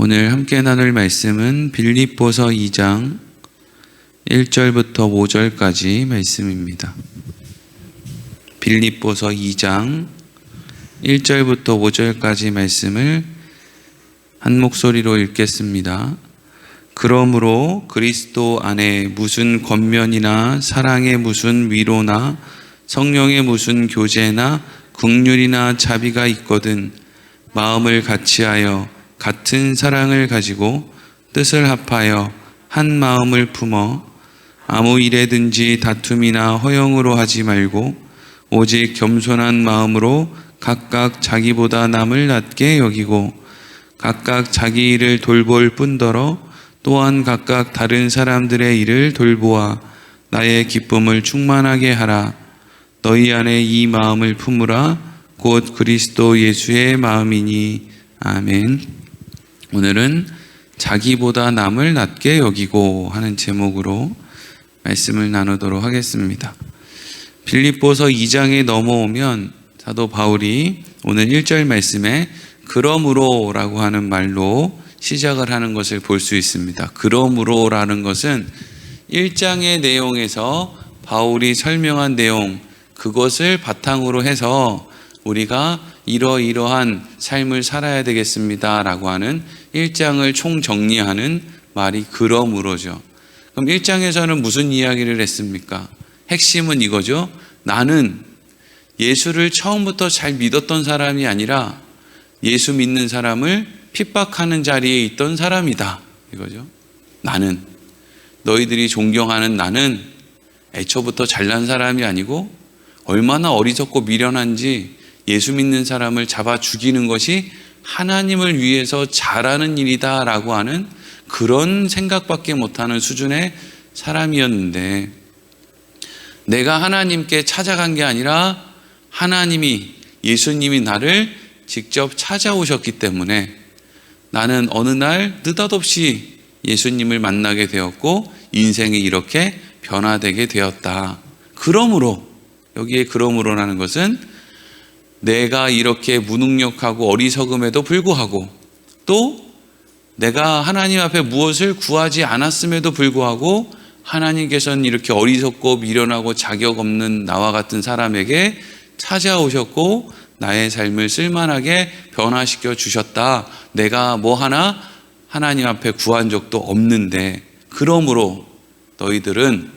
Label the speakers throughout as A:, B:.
A: 오늘 함께 나눌 말씀은 빌립보서 2장 1절부터 5절까지 말씀입니다. 빌립보서 2장 1절부터 5절까지 말씀을 한 목소리로 읽겠습니다. 그러므로 그리스도 안에 무슨 권면이나 사랑의 무슨 위로나 성령의 무슨 교제나 긍휼이나 자비가 있거든 마음을 같이하여 같은 사랑을 가지고 뜻을 합하여 한 마음을 품어 아무 일에든지 다툼이나 허영으로 하지 말고 오직 겸손한 마음으로 각각 자기보다 남을 낮게 여기고 각각 자기 일을 돌볼 뿐더러 또한 각각 다른 사람들의 일을 돌보아 나의 기쁨을 충만하게 하라. 너희 안에 이 마음을 품으라. 곧 그리스도 예수의 마음이니. 아멘. 오늘은 자기보다 남을 낮게 여기고 하는 제목으로 말씀을 나누도록 하겠습니다. 빌립보서 2장에 넘어오면 사도 바울이 오늘 1절 말씀에 그러므로 라고 하는 말로 시작을 하는 것을 볼 수 있습니다. 그러므로 라는 것은 1장의 내용에서 바울이 설명한 내용, 그것을 바탕으로 해서 우리가 이러이러한 삶을 살아야 되겠습니다 라고 하는 1장을 총정리하는 말이 그러므로죠. 그럼 1장에서는 무슨 이야기를 했습니까? 핵심은 이거죠. 나는 예수를 처음부터 잘 믿었던 사람이 아니라 예수 믿는 사람을 핍박하는 자리에 있던 사람이다. 이거죠. 나는, 너희들이 존경하는 나는 애초부터 잘난 사람이 아니고 얼마나 어리석고 미련한지 예수 믿는 사람을 잡아 죽이는 것이 하나님을 위해서 잘하는 일이다 라고 하는 그런 생각밖에 못하는 수준의 사람이었는데, 내가 하나님께 찾아간 게 아니라 하나님이, 예수님이 나를 직접 찾아오셨기 때문에 나는 어느 날 느닷없이 예수님을 만나게 되었고 인생이 이렇게 변화되게 되었다. 그러므로, 여기에 그러므로라는 것은 내가 이렇게 무능력하고 어리석음에도 불구하고 또 내가 하나님 앞에 무엇을 구하지 않았음에도 불구하고 하나님께서는 이렇게 어리석고 미련하고 자격 없는 나와 같은 사람에게 찾아오셨고 나의 삶을 쓸만하게 변화시켜 주셨다. 내가 뭐 하나 하나님 앞에 구한 적도 없는데, 그러므로 너희들은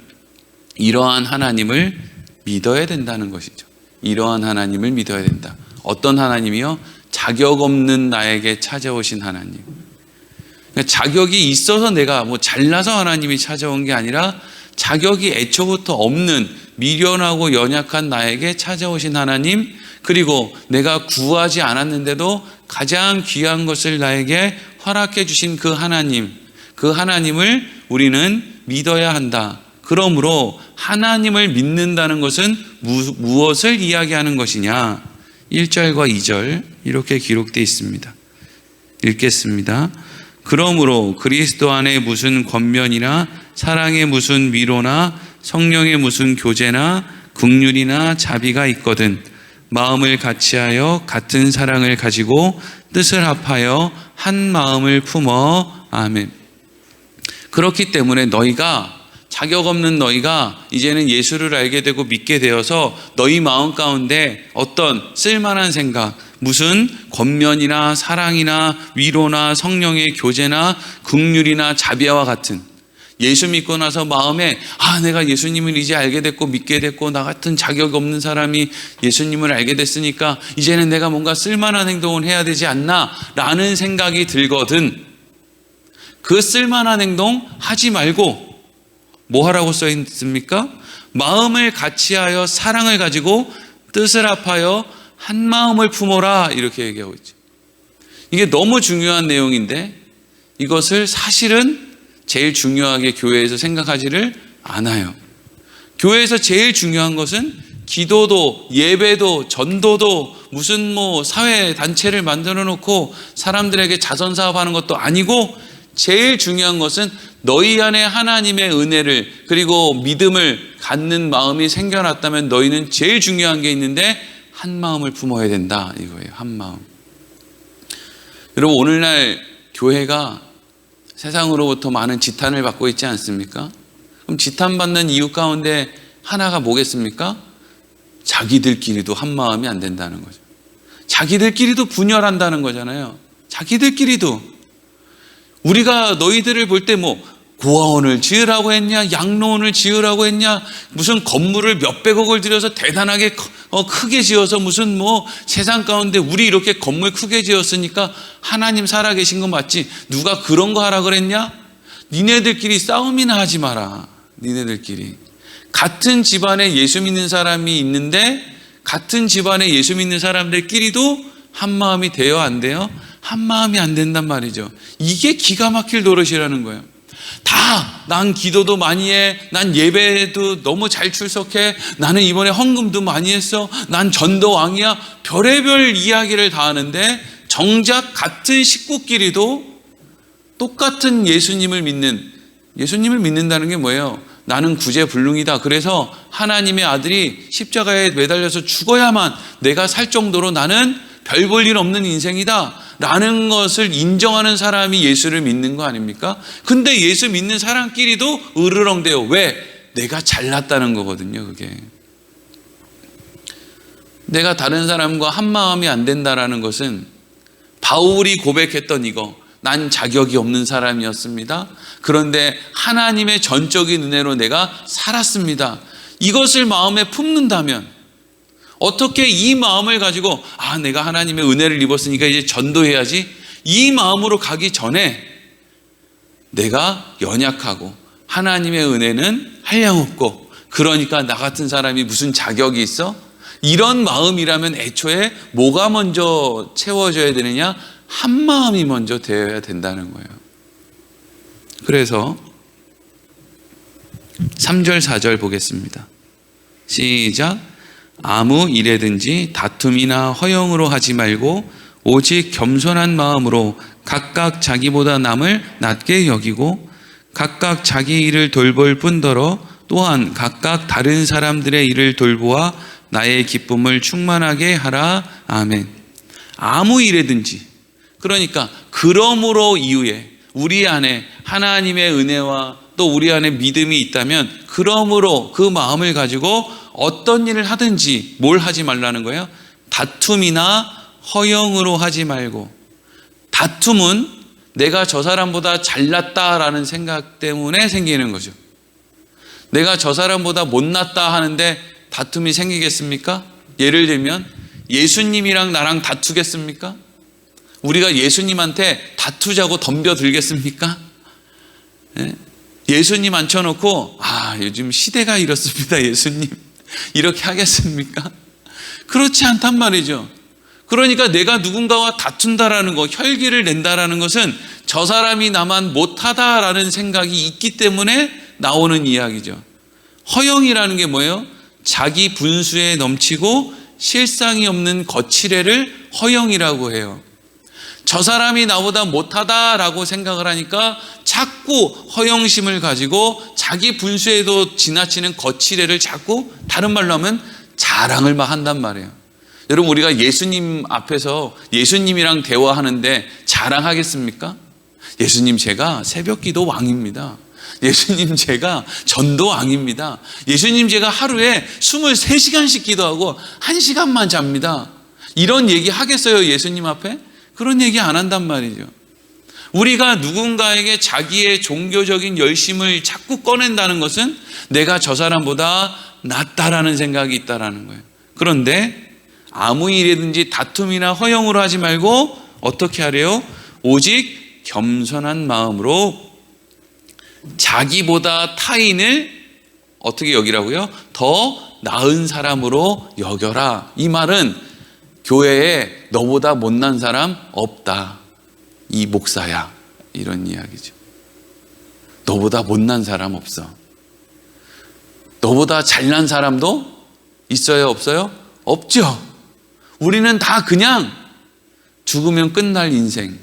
A: 이러한 하나님을 믿어야 된다는 것이죠. 이러한 하나님을 믿어야 된다. 어떤 하나님이요? 자격 없는 나에게 찾아오신 하나님. 그러니까 자격이 있어서 내가 뭐 잘나서 하나님이 찾아온 게 아니라 자격이 애초부터 없는 미련하고 연약한 나에게 찾아오신 하나님, 그리고 내가 구하지 않았는데도 가장 귀한 것을 나에게 허락해 주신 그 하나님, 그 하나님을 우리는 믿어야 한다. 그러므로 하나님을 믿는다는 것은 무엇을 이야기하는 것이냐? 1절과 2절 이렇게 기록되어 있습니다. 읽겠습니다. 그러므로 그리스도 안에 무슨 권면이나 사랑의 무슨 위로나 성령의 무슨 교제나 긍휼이나 자비가 있거든 마음을 같이하여 같은 사랑을 가지고 뜻을 합하여 한 마음을 품어. 아멘. 그렇기 때문에 너희가, 자격 없는 너희가 이제는 예수를 알게 되고 믿게 되어서 너희 마음 가운데 어떤 쓸만한 생각, 무슨 권면이나 사랑이나 위로나 성령의 교제나 긍휼이나 자비와 같은, 예수 믿고 나서 마음에 내가 예수님을 이제 알게 됐고 믿게 됐고 나 같은 자격 없는 사람이 예수님을 알게 됐으니까 이제는 내가 뭔가 쓸만한 행동을 해야 되지 않나 라는 생각이 들거든. 그 쓸만한 행동 하지 말고 뭐 하라고 써 있습니까? 마음을 같이하여 사랑을 가지고 뜻을 합하여 한 마음을 품어라, 이렇게 얘기하고 있죠. 이게 너무 중요한 내용인데 이것을 사실은 제일 중요하게 교회에서 생각하지를 않아요. 교회에서 제일 중요한 것은 기도도 예배도 전도도 무슨 사회 단체를 만들어 놓고 사람들에게 자선사업하는 것도 아니고, 제일 중요한 것은 너희 안에 하나님의 은혜를 그리고 믿음을 갖는 마음이 생겨났다면 너희는 제일 중요한 게 있는데 한 마음을 품어야 된다, 이거예요. 한 마음. 여러분, 오늘날 교회가 세상으로부터 많은 지탄을 받고 있지 않습니까? 그럼 지탄받는 이유 가운데 하나가 뭐겠습니까? 자기들끼리도 한 마음이 안 된다는 거죠. 자기들끼리도 분열한다는 거잖아요. 자기들끼리도. 우리가 너희들을 볼 때 고아원을 지으라고 했냐, 양로원을 지으라고 했냐, 무슨 건물을 몇백억을 들여서 대단하게 크게 지어서 무슨 세상 가운데 우리 이렇게 건물 크게 지었으니까 하나님 살아계신 거 맞지? 누가 그런 거 하라 그랬냐? 니네들끼리 싸움이나 하지 마라. 니네들끼리. 같은 집안에 예수 믿는 사람이 있는데 같은 집안에 예수 믿는 사람들끼리도 한 마음이 돼요, 안 돼요? 한 마음이 안 된단 말이죠. 이게 기가 막힐 노릇이라는 거예요. 난 기도도 많이 해. 난 예배도 너무 잘 출석해. 나는 이번에 헌금도 많이 했어. 난 전도 왕이야. 별의별 이야기를 다 하는데 정작 같은 식구끼리도 똑같은 예수님을 믿는다는 게 뭐예요? 나는 구제불능이다. 그래서 하나님의 아들이 십자가에 매달려서 죽어야만 내가 살 정도로 나는 별 볼 일 없는 인생이다 라는 것을 인정하는 사람이 예수를 믿는 거 아닙니까? 근데 예수 믿는 사람끼리도 으르렁대요. 왜? 내가 잘났다는 거거든요. 그게 내가 다른 사람과 한 마음이 안 된다라는 것은 바울이 고백했던 이거, 난 자격이 없는 사람이었습니다. 그런데 하나님의 전적인 은혜로 내가 살았습니다. 이것을 마음에 품는다면 어떻게 이 마음을 가지고 내가 하나님의 은혜를 입었으니까 이제 전도해야지, 이 마음으로 가기 전에 내가 연약하고 하나님의 은혜는 한량없고 그러니까 나 같은 사람이 무슨 자격이 있어? 이런 마음이라면 애초에 뭐가 먼저 채워져야 되느냐? 한 마음이 먼저 되어야 된다는 거예요. 그래서 3절 4절 보겠습니다. 시작. 아무 일에든지 다툼이나 허영으로 하지 말고 오직 겸손한 마음으로 각각 자기보다 남을 낮게 여기고 각각 자기 일을 돌볼 뿐더러 또한 각각 다른 사람들의 일을 돌보아 나의 기쁨을 충만하게 하라. 아멘. 아무 일에든지, 그러니까 그러므로 이후에 우리 안에 하나님의 은혜와 또 우리 안에 믿음이 있다면 그러므로 그 마음을 가지고 어떤 일을 하든지 뭘 하지 말라는 거예요? 다툼이나 허영으로 하지 말고. 다툼은 내가 저 사람보다 잘났다라는 생각 때문에 생기는 거죠. 내가 저 사람보다 못났다 하는데 다툼이 생기겠습니까? 예를 들면 예수님이랑 나랑 다투겠습니까? 우리가 예수님한테 다투자고 덤벼들겠습니까? 예수님 앉혀놓고 요즘 시대가 이렇습니다 예수님 이렇게 하겠습니까? 그렇지 않단 말이죠. 그러니까 내가 누군가와 다툰다라는 것, 혈기를 낸다라는 것은 저 사람이 나만 못하다라는 생각이 있기 때문에 나오는 이야기죠. 허영이라는 게 뭐예요? 자기 분수에 넘치고 실상이 없는 거칠애를 허영이라고 해요. 저 사람이 나보다 못하다라고 생각을 하니까 자꾸 허영심을 가지고 자기 분수에도 지나치는 거칠애를 자꾸, 다른 말로 하면 자랑을 막 한단 말이에요. 여러분, 우리가 예수님 앞에서 예수님이랑 대화하는데 자랑하겠습니까? 예수님, 제가 새벽기도 왕입니다. 예수님, 제가 전도 왕입니다. 예수님, 제가 하루에 23시간씩 기도하고 1시간만 잡니다. 이런 얘기 하겠어요 예수님 앞에? 그런 얘기 안 한단 말이죠. 우리가 누군가에게 자기의 종교적인 열심을 자꾸 꺼낸다는 것은 내가 저 사람보다 낫다라는 생각이 있다라는 거예요. 그런데 아무 일이든지 다툼이나 허영으로 하지 말고 어떻게 하래요? 오직 겸손한 마음으로 자기보다 타인을 어떻게 여기라고요? 더 나은 사람으로 여겨라. 이 말은 교회에 너보다 못난 사람 없다. 이 목사야. 이런 이야기죠. 너보다 못난 사람 없어. 너보다 잘난 사람도 있어요? 없어요? 없죠. 우리는 다 그냥 죽으면 끝날 인생,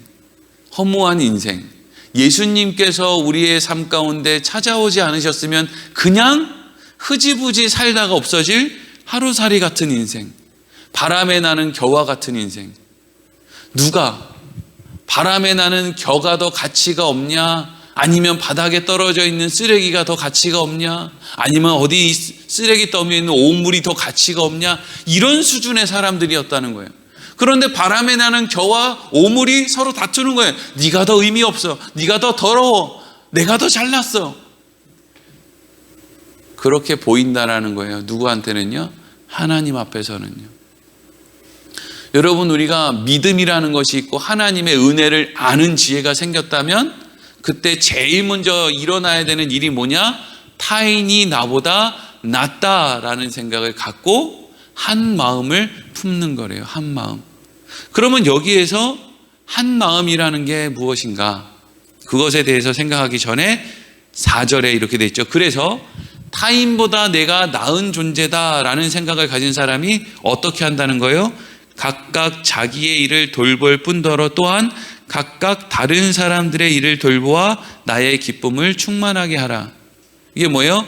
A: 허무한 인생, 예수님께서 우리의 삶 가운데 찾아오지 않으셨으면 그냥 흐지부지 살다가 없어질 하루살이 같은 인생, 바람에 나는 겨와 같은 인생. 누가 바람에 나는 겨가 더 가치가 없냐? 아니면 바닥에 떨어져 있는 쓰레기가 더 가치가 없냐? 아니면 어디 쓰레기 더미에 있는 오물이 더 가치가 없냐? 이런 수준의 사람들이었다는 거예요. 그런데 바람에 나는 겨와 오물이 서로 다투는 거예요. 네가 더 의미 없어. 네가 더 더러워. 내가 더 잘났어. 그렇게 보인다라는 거예요. 누구한테는요? 하나님 앞에서는요. 여러분, 우리가 믿음이라는 것이 있고 하나님의 은혜를 아는 지혜가 생겼다면 그때 제일 먼저 일어나야 되는 일이 뭐냐? 타인이 나보다 낫다라는 생각을 갖고 한 마음을 품는 거래요. 한 마음. 그러면 여기에서 한 마음이라는 게 무엇인가? 그것에 대해서 생각하기 전에 4절에 이렇게 돼 있죠. 그래서 타인보다 내가 나은 존재다라는 생각을 가진 사람이 어떻게 한다는 거예요? 각각 자기의 일을 돌볼 뿐더러 또한 각각 다른 사람들의 일을 돌보아 나의 기쁨을 충만하게 하라. 이게 뭐예요?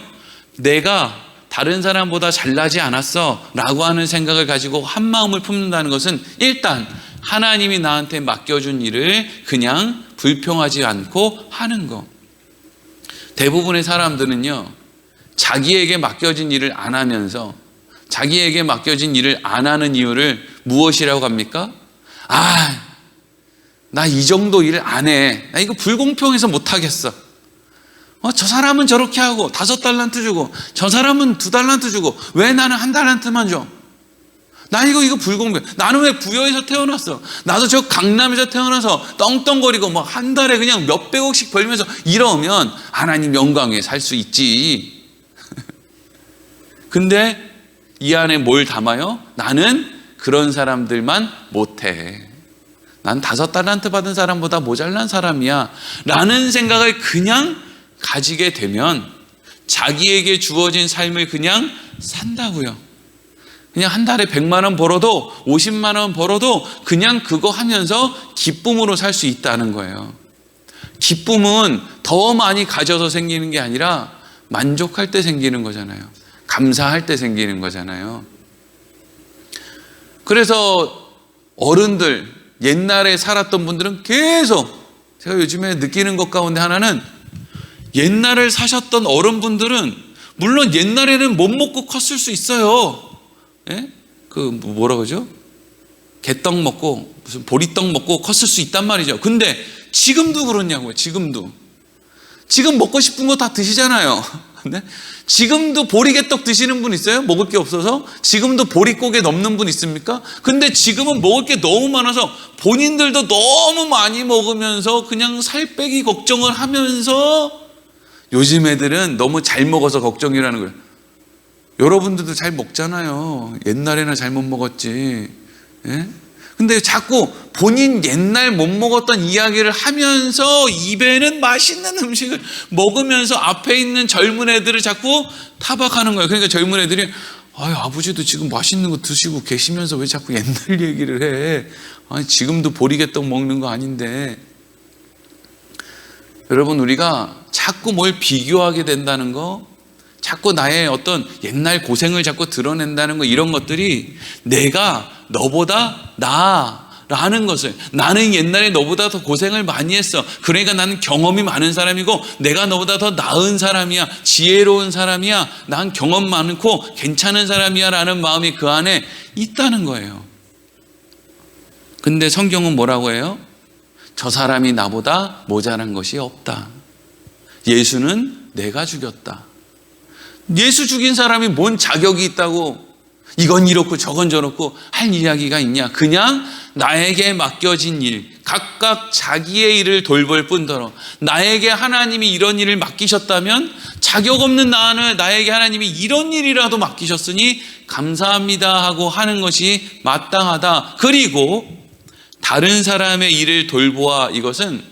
A: 내가 다른 사람보다 잘나지 않았어 라고 하는 생각을 가지고 한 마음을 품는다는 것은 일단 하나님이 나한테 맡겨준 일을 그냥 불평하지 않고 하는 거. 대부분의 사람들은요, 자기에게 맡겨진 일을 안 하면서 자기에게 맡겨진 일을 안 하는 이유를 무엇이라고 합니까? 나 이 정도 일 안 해. 나 이거 불공평해서 못 하겠어. 저 사람은 저렇게 하고 5달란트 주고 저 사람은 2달란트 주고 왜 나는 1달란트만 줘? 나 이거 불공평. 나는 왜 부여에서 태어났어? 나도 저 강남에서 태어나서 떵떵거리고 뭐 한 달에 그냥 몇백억씩 벌면서 이러면 하나님 영광에 살 수 있지. 근데 이 안에 뭘 담아요? 나는 그런 사람들만 못해. 난 5달란트 받은 사람보다 모자란 사람이야 라는 생각을 그냥 가지게 되면 자기에게 주어진 삶을 그냥 산다고요. 그냥 한 달에 100만 원 벌어도 50만 원 벌어도 그냥 그거 하면서 기쁨으로 살 수 있다는 거예요. 기쁨은 더 많이 가져서 생기는 게 아니라 만족할 때 생기는 거잖아요. 감사할 때 생기는 거잖아요. 그래서 어른들, 옛날에 살았던 분들은 계속, 제가 요즘에 느끼는 것 가운데 하나는 옛날을 사셨던 어른분들은 물론 옛날에는 못 먹고 컸을 수 있어요. 예? 뭐라 그러죠? 개떡 먹고 무슨 보리떡 먹고 컸을 수 있단 말이죠. 근데 지금도 그렇냐고요. 지금 먹고 싶은 거 다 드시잖아요. 네? 지금도 보리개떡 드시는 분 있어요? 먹을 게 없어서? 지금도 보리고개 넘는 분 있습니까? 근데 지금은 먹을 게 너무 많아서 본인들도 너무 많이 먹으면서 그냥 살 빼기 걱정을 하면서 요즘 애들은 너무 잘 먹어서 걱정이라는 거예요. 여러분들도 잘 먹잖아요. 옛날에는 잘 못 먹었지. 예? 근데 자꾸 본인 옛날 못 먹었던 이야기를 하면서 입에는 맛있는 음식을 먹으면서 앞에 있는 젊은 애들을 자꾸 타박하는 거예요. 그러니까 젊은 애들이 아버지도 지금 맛있는 거 드시고 계시면서 왜 자꾸 옛날 얘기를 해? 지금도 보리개떡 먹는 거 아닌데. 여러분, 우리가 자꾸 뭘 비교하게 된다는 거, 자꾸 나의 어떤 옛날 고생을 자꾸 드러낸다는 거, 이런 것들이 내가 너보다 나아라는 것을, 나는 옛날에 너보다 더 고생을 많이 했어. 그러니까 나는 경험이 많은 사람이고 내가 너보다 더 나은 사람이야. 지혜로운 사람이야. 난 경험 많고 괜찮은 사람이야 라는 마음이 그 안에 있다는 거예요. 근데 성경은 뭐라고 해요? 저 사람이 나보다 모자란 것이 없다. 예수는 내가 죽였다. 예수 죽인 사람이 뭔 자격이 있다고 이건 이렇고 저건 저렇고 할 이야기가 있냐? 그냥 나에게 맡겨진 일, 각각 자기의 일을 돌볼 뿐더러 나에게 하나님이 이런 일을 맡기셨다면 자격 없는 나에게 하나님이 이런 일이라도 맡기셨으니 감사합니다 하고 하는 것이 마땅하다. 그리고 다른 사람의 일을 돌보아, 이것은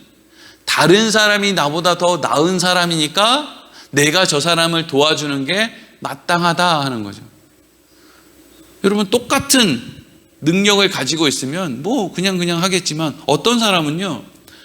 A: 다른 사람이 나보다 더 나은 사람이니까 내가 저 사람을 도와주는 게 마땅하다 하는 거죠. 여러분, 똑같은 능력을 가지고 있으면 뭐 그냥 하겠지만 어떤 사람은요,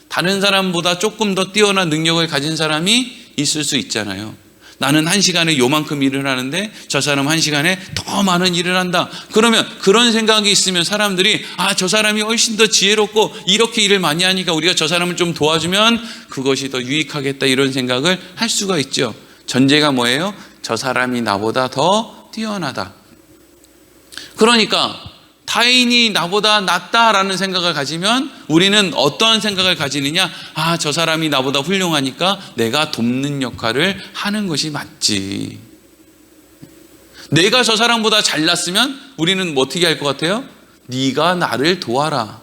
A: 다른 사람보다 조금 더 뛰어난 능력을 가진 사람이 있을 수 있잖아요. 나는 1시간에 요만큼 일을 하는데 저 사람은 1시간에 더 많은 일을 한다. 그러면 그런 생각이 있으면 사람들이 저 사람이 훨씬 더 지혜롭고 이렇게 일을 많이 하니까 우리가 저 사람을 좀 도와주면 그것이 더 유익하겠다, 이런 생각을 할 수가 있죠. 전제가 뭐예요? 저 사람이 나보다 더 뛰어나다. 그러니까 타인이 나보다 낫다라는 생각을 가지면 우리는 어떠한 생각을 가지느냐? 저 사람이 나보다 훌륭하니까 내가 돕는 역할을 하는 것이 맞지. 내가 저 사람보다 잘났으면 우리는 어떻게 할 것 같아요? 네가 나를 도와라.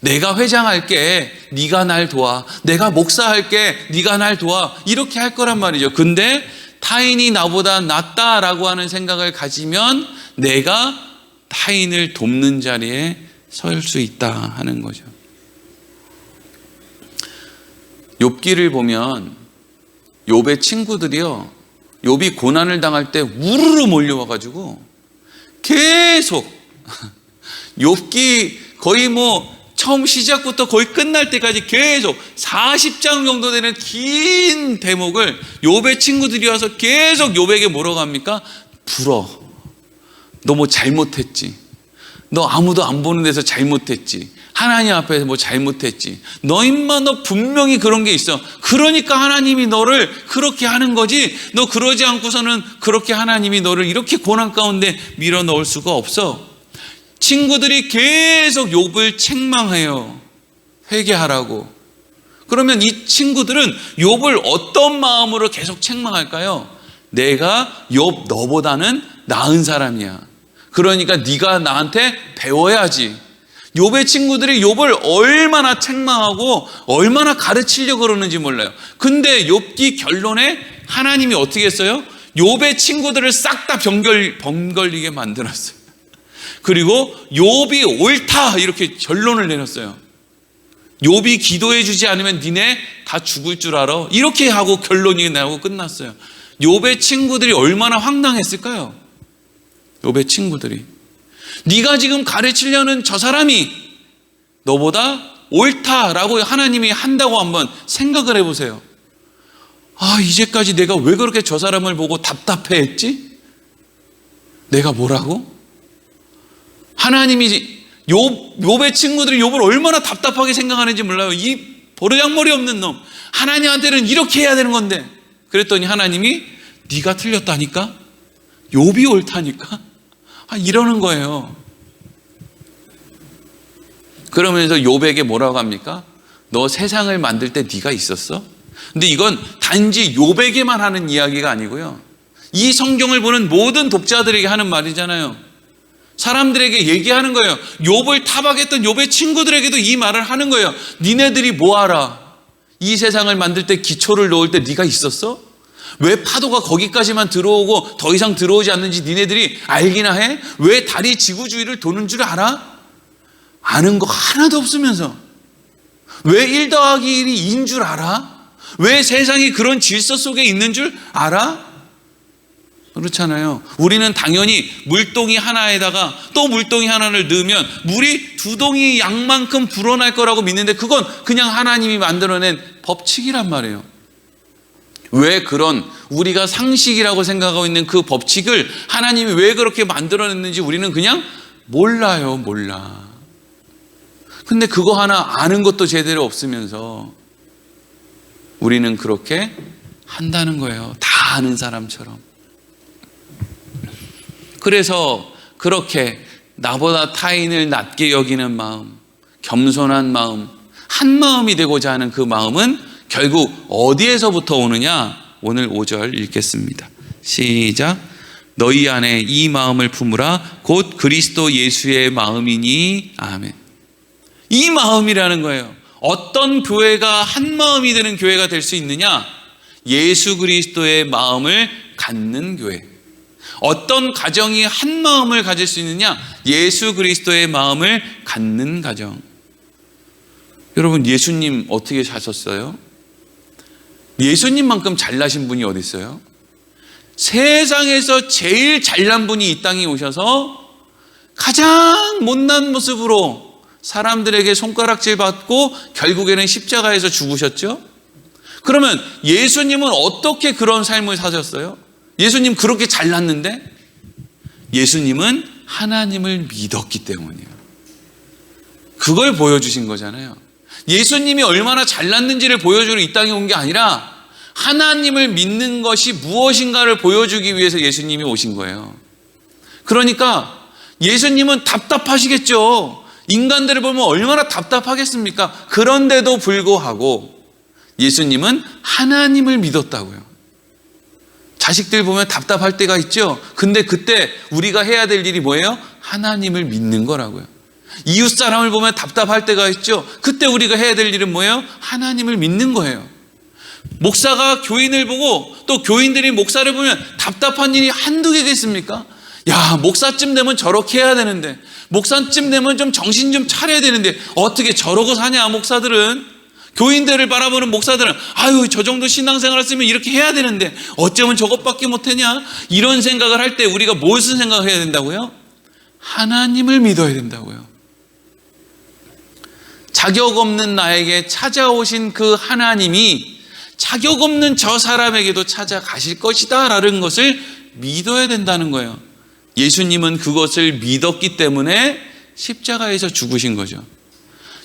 A: 내가 회장할게, 네가 날 도와. 내가 목사할게, 네가 날 도와. 이렇게 할 거란 말이죠. 근데 타인이 나보다 낫다라고 하는 생각을 가지면 내가 타인을 돕는 자리에 설 수 있다 하는 거죠. 욥기를 보면 욥의 친구들이요, 욥이 고난을 당할 때 우르르 몰려와가지고 계속 욥기 거의 처음 시작부터 거의 끝날 때까지 계속 40장 정도 되는 긴 대목을 욥의 친구들이 와서 계속 욥에게 뭐라고 합니까? 불어. 너 잘못했지. 너 아무도 안 보는 데서 잘못했지. 하나님 앞에서 잘못했지. 너 분명히 그런 게 있어. 그러니까 하나님이 너를 그렇게 하는 거지. 너 그러지 않고서는 그렇게 하나님이 너를 이렇게 고난 가운데 밀어 넣을 수가 없어. 친구들이 계속 욥을 책망해요. 회개하라고. 그러면 이 친구들은 욥을 어떤 마음으로 계속 책망할까요? 내가 욥 너보다는 나은 사람이야. 그러니까 네가 나한테 배워야지. 욥의 친구들이 욥을 얼마나 책망하고 얼마나 가르치려고 그러는지 몰라요. 근데 욥기 결론에 하나님이 어떻게 했어요? 욥의 친구들을 싹 다 번걸리게 만들었어요. 그리고 욥이 옳다 이렇게 결론을 내렸어요. 욥이 기도해 주지 않으면 니네 다 죽을 줄 알아. 이렇게 하고 결론이 나고 끝났어요. 욥의 친구들이 얼마나 황당했을까요? 욥의 친구들이 네가 지금 가르치려는 저 사람이 너보다 옳다라고 하나님이 한다고 한번 생각을 해보세요. 이제까지 내가 왜 그렇게 저 사람을 보고 답답해했지? 내가 뭐라고? 하나님이 욥의 친구들이 욥을 얼마나 답답하게 생각하는지 몰라요. 이 버르장머리 없는 놈, 하나님한테는 이렇게 해야 되는 건데. 그랬더니 하나님이 네가 틀렸다니까? 욥이 옳다니까? 이러는 거예요. 그러면서 욥에게 뭐라고 합니까? 너 세상을 만들 때 네가 있었어? 근데 이건 단지 욥에게만 하는 이야기가 아니고요, 이 성경을 보는 모든 독자들에게 하는 말이잖아요. 사람들에게 얘기하는 거예요. 욥을 타박했던 욥의 친구들에게도 이 말을 하는 거예요. 니네들이 뭐하라? 이 세상을 만들 때 기초를 놓을 때 네가 있었어? 왜 파도가 거기까지만 들어오고 더 이상 들어오지 않는지 니네들이 알기나 해? 왜 달이 지구 주위를 도는 줄 알아? 아는 거 하나도 없으면서 왜 1 더하기 1이 2인 줄 알아? 왜 세상이 그런 질서 속에 있는 줄 알아? 그렇잖아요. 우리는 당연히 물동이 하나에다가 또 물동이 하나를 넣으면 물이 2동이 양만큼 불어날 거라고 믿는데 그건 그냥 하나님이 만들어낸 법칙이란 말이에요. 왜 그런 우리가 상식이라고 생각하고 있는 그 법칙을 하나님이 왜 그렇게 만들어냈는지 우리는 그냥 몰라요. 몰라. 근데 그거 하나 아는 것도 제대로 없으면서 우리는 그렇게 한다는 거예요. 다 아는 사람처럼. 그래서 그렇게 나보다 타인을 낮게 여기는 마음, 겸손한 마음, 한 마음이 되고자 하는 그 마음은 결국 어디에서부터 오느냐? 오늘 5절 읽겠습니다. 시작. 너희 안에 이 마음을 품으라. 곧 그리스도 예수의 마음이니. 아멘. 이 마음이라는 거예요. 어떤 교회가 한 마음이 되는 교회가 될 수 있느냐? 예수 그리스도의 마음을 갖는 교회. 어떤 가정이 한 마음을 가질 수 있느냐? 예수 그리스도의 마음을 갖는 가정. 여러분, 예수님 어떻게 사셨어요? 예수님만큼 잘나신 분이 어디 있어요? 세상에서 제일 잘난 분이 이 땅에 오셔서 가장 못난 모습으로 사람들에게 손가락질 받고 결국에는 십자가에서 죽으셨죠? 그러면 예수님은 어떻게 그런 삶을 사셨어요? 예수님 그렇게 잘났는데? 예수님은 하나님을 믿었기 때문이에요. 그걸 보여주신 거잖아요. 예수님이 얼마나 잘났는지를 보여주러 이 땅에 온 게 아니라 하나님을 믿는 것이 무엇인가를 보여주기 위해서 예수님이 오신 거예요. 그러니까 예수님은 답답하시겠죠. 인간들을 보면 얼마나 답답하겠습니까? 그런데도 불구하고 예수님은 하나님을 믿었다고요. 자식들 보면 답답할 때가 있죠. 근데 그때 우리가 해야 될 일이 뭐예요? 하나님을 믿는 거라고요. 이웃 사람을 보면 답답할 때가 있죠. 그때 우리가 해야 될 일은 뭐예요? 하나님을 믿는 거예요. 목사가 교인을 보고 또 교인들이 목사를 보면 답답한 일이 한두 개겠습니까? 야, 목사쯤 되면 저렇게 해야 되는데, 목사쯤 되면 좀 정신 좀 차려야 되는데 어떻게 저러고 사냐 목사들은. 교인들을 바라보는 목사들은 아유, 저 정도 신앙생활 했으면 이렇게 해야 되는데 어쩌면 저것밖에 못하냐, 이런 생각을 할 때 우리가 무엇을 생각을 해야 된다고요? 하나님을 믿어야 된다고요. 자격 없는 나에게 찾아오신 그 하나님이 자격 없는 저 사람에게도 찾아가실 것이다 라는 것을 믿어야 된다는 거예요. 예수님은 그것을 믿었기 때문에 십자가에서 죽으신 거죠.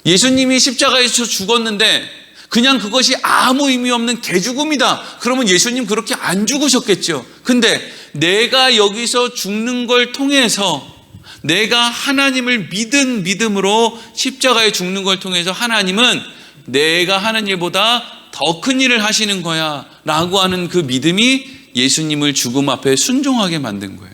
A: 예수님이 십자가에서 죽었는데 그냥 그것이 아무 의미 없는 개죽음이다, 그러면 예수님 그렇게 안 죽으셨겠죠. 근데 내가 여기서 죽는 걸 통해서, 내가 하나님을 믿은 믿음으로 십자가에 죽는 걸 통해서 하나님은 내가 하는 일보다 더 큰 일을 하시는 거야 라고 하는 그 믿음이 예수님을 죽음 앞에 순종하게 만든 거예요.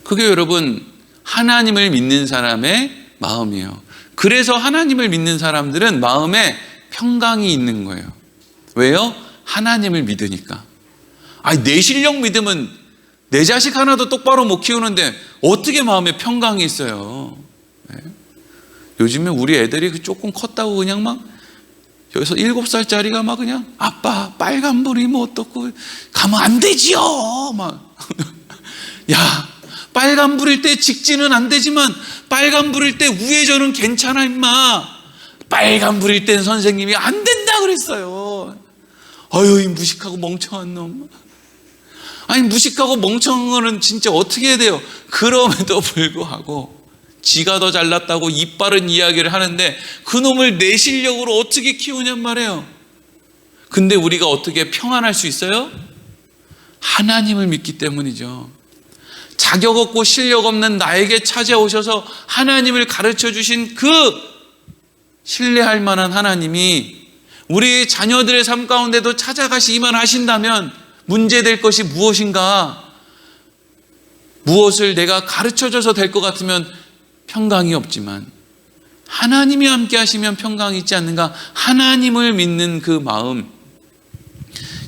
A: 그게 여러분 하나님을 믿는 사람의 마음이에요. 그래서 하나님을 믿는 사람들은 마음에 평강이 있는 거예요. 왜요? 하나님을 믿으니까. 내 실력 믿으면 내 자식 하나도 똑바로 못 키우는데 어떻게 마음에 평강이 있어요? 네? 요즘에 우리 애들이 조금 컸다고 그냥 막 여기서 7살짜리가 막 그냥 아빠 빨간불이 뭐 어떻고 가면 안 되지요 막 야, 빨간불일 때 직진은 안 되지만 빨간불일 때 우회전은 괜찮아 임마. 빨간불일 땐 선생님이 안 된다 그랬어요. 어휴, 이 무식하고 멍청한 놈. 아니, 무식하고 멍청한 거는 진짜 어떻게 해야 돼요? 그럼에도 불구하고 지가 더 잘났다고 입 바른 이야기를 하는데 그놈을 내 실력으로 어떻게 키우냔 말이에요. 근데 우리가 어떻게 평안할 수 있어요? 하나님을 믿기 때문이죠. 자격 없고 실력 없는 나에게 찾아오셔서 하나님을 가르쳐 주신 그 신뢰할 만한 하나님이 우리 자녀들의 삶 가운데도 찾아가시기만 하신다면 문제될 것이 무엇인가? 무엇을 내가 가르쳐줘서 될 것 같으면 평강이 없지만 하나님이 함께 하시면 평강이 있지 않는가? 하나님을 믿는 그 마음,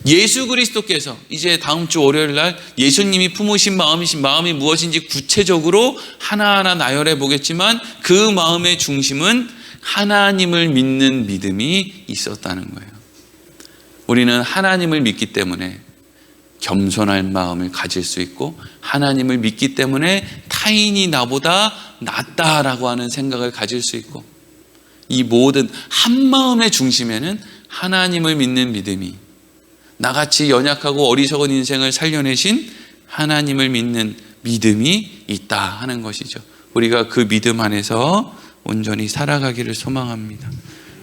A: 예수 그리스도께서 이제 다음 주 월요일 날 예수님이 품으신 마음이 무엇인지 구체적으로 하나하나 나열해 보겠지만 그 마음의 중심은 하나님을 믿는 믿음이 있었다는 거예요. 우리는 하나님을 믿기 때문에 겸손할 마음을 가질 수 있고, 하나님을 믿기 때문에 타인이 나보다 낫다라고 하는 생각을 가질 수 있고, 이 모든 한 마음의 중심에는 하나님을 믿는 믿음이, 나같이 연약하고 어리석은 인생을 살려내신 하나님을 믿는 믿음이 있다 하는 것이죠. 우리가 그 믿음 안에서 온전히 살아가기를 소망합니다.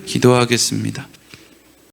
A: 기도하겠습니다.